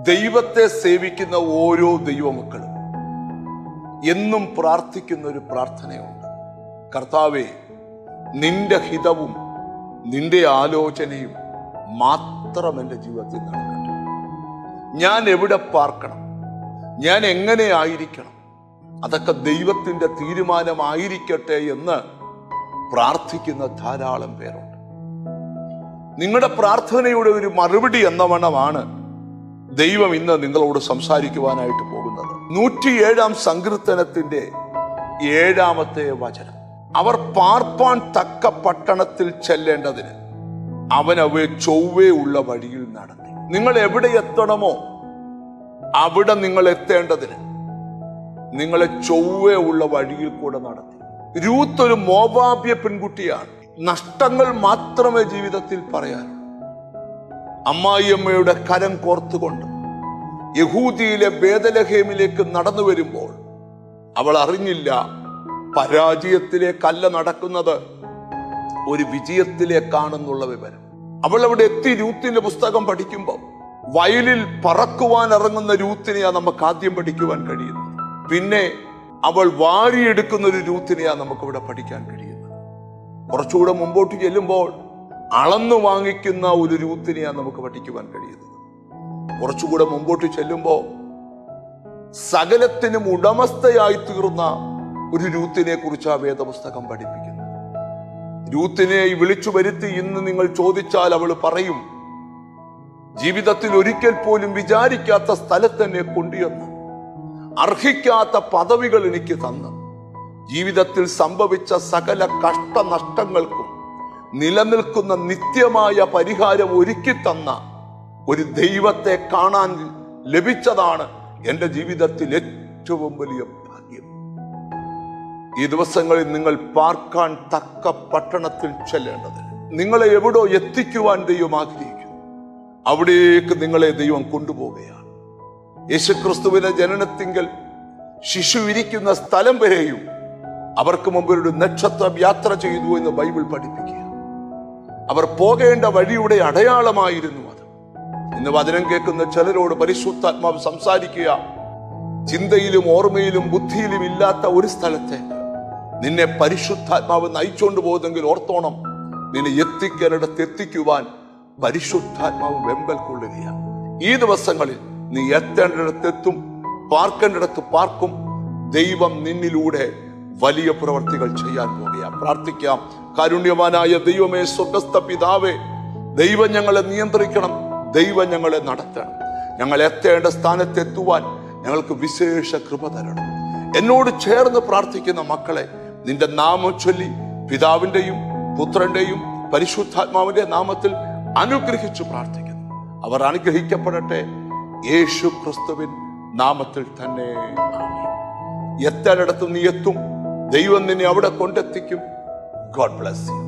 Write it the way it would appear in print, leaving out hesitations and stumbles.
ദൈവത്തെ സേവിക്കുന്ന ഓരോ ദൈവമക്കളും എന്നും പ്രാർത്ഥിക്കുന്ന ഒരു പ്രാർത്ഥനയുണ്ട്. കർത്താവേ, നിന്റെ ഹിതവും നിന്റെ ആലോചനയും മാത്രം എൻ്റെ ജീവിതത്തിൽ നടക്കട്ടെ. ഞാൻ എവിടെ പാർക്കണം, ഞാൻ എങ്ങനെ ആയിരിക്കണം, അതൊക്കെ ദൈവത്തിൻ്റെ തീരുമാനമായിരിക്കട്ടെ എന്ന് പ്രാർത്ഥിക്കുന്ന ധാരാളം പേരുണ്ട്. നിങ്ങളുടെ പ്രാർത്ഥനയുടെ ഒരു മറുപടി എന്ന വണ്ണമാണ് ദൈവം ഇന്ന് നിങ്ങളോട് സംസാരിക്കുവാനായിട്ട് പോകുന്നത്. 107-ാം സങ്കീർത്തനത്തിന്റെ 7-ാമത്തെ വചനം. അവർ പാർപ്പാൻ തക്ക പട്ടണത്തിൽ ചെല്ലേണ്ടതിന് അവൻ അവയെ ചൊവ്വേ ഉള്ള വഴിയിൽ നടത്തി. നിങ്ങൾ എവിടെ എത്തണമോ അവിടെ നിങ്ങൾ എത്തേണ്ടതിന് നിങ്ങളെ ചൊവ്വേ ഉള്ള വഴിയിൽ കൂടെ നടത്തി. രൂത്ത് ഒരു മോവാബ്യ പെൺകുട്ടിയാണ്. നഷ്ടങ്ങൾ മാത്രമേ ജീവിതത്തിൽ പറയാനുള്ളൂ. അമ്മായിയമ്മയുടെ കരം കോർത്തുകൊണ്ട് യഹൂദിയിലെ ബേദലഹേമിലേക്ക് നടന്നു വരുമ്പോൾ അവൾ അറിഞ്ഞില്ല പരാജയത്തിലേക്കല്ല നടക്കുന്നത്, ഒരു വിജയത്തിലേക്കാണെന്നുള്ള വിവരം. അവൾ അവിടെ എത്തി രൂത്തിന്റെ പുസ്തകം പഠിക്കുമ്പോൾ വയലിൽ പറക്കുവാൻ ഇറങ്ങുന്ന രൂത്തിനെയാണ് നമുക്ക് ആദ്യം പഠിക്കുവാൻ കഴിയുന്നത്. പിന്നെ അവൾ വാരിയെടുക്കുന്ന ഒരു രൂത്തിനെയാണ് നമുക്കിവിടെ പഠിക്കാൻ കഴിയുന്നത്. കുറച്ചുകൂടെ മുമ്പോട്ട് ചെല്ലുമ്പോൾ അളന്നു വാങ്ങിക്കുന്ന ഒരു രൂത്തിനെയാണ് നമുക്ക് പഠിക്കുവാൻ കഴിയുന്നത്. കുറച്ചുകൂടെ മുമ്പോട്ട് ചെല്ലുമ്പോൾ സകലത്തിനും ഉടമസ്ഥയായി തീർന്ന ഒരു രൂത്തിനെ കുറിച്ച് ആ വേദപുസ്തകം പഠിപ്പിക്കുന്നു. രൂത്തിനെ വിളിച്ചു വരുത്തി ഇന്ന് നിങ്ങൾ ചോദിച്ചാൽ അവൾ പറയും, ജീവിതത്തിൽ ഒരിക്കൽ പോലും വിചാരിക്കാത്ത സ്ഥലത്ത് എന്നെ കൊണ്ടുവന്ന് അർഹിക്കാത്ത പദവികൾ എനിക്ക് തന്ന് ജീവിതത്തിൽ സംഭവിച്ച സകല കഷ്ടനഷ്ടങ്ങൾക്കും നിലനിൽക്കുന്ന നിത്യമായ പരിഹാരം ഒരുക്കി തന്ന ഒരു ദൈവത്തെ കാണാൻ ലഭിച്ചതാണ് എൻ്റെ ജീവിതത്തിൽ ഏറ്റവും വലിയ ഭാഗ്യം. ഈ ദിവസങ്ങളിൽ നിങ്ങൾ പാർക്കാൻ തക്ക പട്ടണത്തിൽ ചെല്ലേണ്ടതിന് നിങ്ങളെ എവിടോ എത്തിക്കുവാൻ ദൈവം ആഗ്രഹിക്കുന്നു. അവിടേക്ക് നിങ്ങളെ ദൈവം കൊണ്ടുപോവുകയാണ്. യേശുക്രിസ്തുവിന്റെ ജനനത്തിങ്കൽ ശിശു ഇരിക്കുന്ന സ്ഥലം വരെയും അവർക്ക് മുമ്പിൽ ഒരു നക്ഷത്രം യാത്ര ചെയ്തു എന്ന് ബൈബിൾ പഠിപ്പിക്കുക. അവർ പോകേണ്ട വഴിയുടെ അടയാളമായിരുന്നു അത്. ഇന്ന് വചനം കേൾക്കുന്ന ചിലരോട് പരിശുദ്ധാത്മാവ് സംസാരിക്കുക, ചിന്തയിലും ഓർമ്മയിലും ബുദ്ധിയിലും ഇല്ലാത്ത ഒരു സ്ഥലത്തേക്ക് നിന്നെ പരിശുദ്ധാത്മാവ് നയിച്ചുകൊണ്ട് പോകുന്നെങ്കിൽ ഓർത്തോണം, നിന്നെ എത്തിക്കേണ്ടിടത്ത് എത്തിക്കുവാൻ പരിശുദ്ധാത്മാവ് വെമ്പൽ കൊള്ളുകയാണ്. ഈ ദിവസങ്ങളിൽ നീ എത്തേണ്ടിടത്തെത്തും, പാർക്കേണ്ടിടത്ത് പാർക്കും. ദൈവം നിന്നിലൂടെ വലിയ പ്രവർത്തികൾ ചെയ്യാൻ പോകുകയാണ്. പ്രാർത്ഥിക്കാം. കാരുണ്യവാനായ ദൈവമേ, സ്വർഗ്ഗസ്ഥ പിതാവേ, ദൈവം ഞങ്ങളെ നിയന്ത്രിക്കണം, ദൈവം ഞങ്ങളെ നടത്തണം. ഞങ്ങൾ എത്തേണ്ട സ്ഥാനത്തെത്തുവാൻ ഞങ്ങൾക്ക് വിശേഷ കൃപ തരണം. എന്നോട് ചേർന്ന് പ്രാർത്ഥിക്കുന്ന മക്കളെ നിന്റെ നാമം ചൊല്ലി പിതാവിന്റെയും പുത്രന്റെയും പരിശുദ്ധാത്മാവിന്റെ നാമത്തിൽ അനുഗ്രഹിച്ചു പ്രാർത്ഥിക്കുന്നു. അവർ അനുഗ്രഹിക്കപ്പെടട്ടെ, യേശു ക്രിസ്തുവിൻ നാമത്തിൽ തന്നെ. എത്തേണ്ടിടത്ത് നീ എത്തും, ദൈവം നിന്നെ അവിടെ കൊണ്ടെത്തിക്കും. God bless you.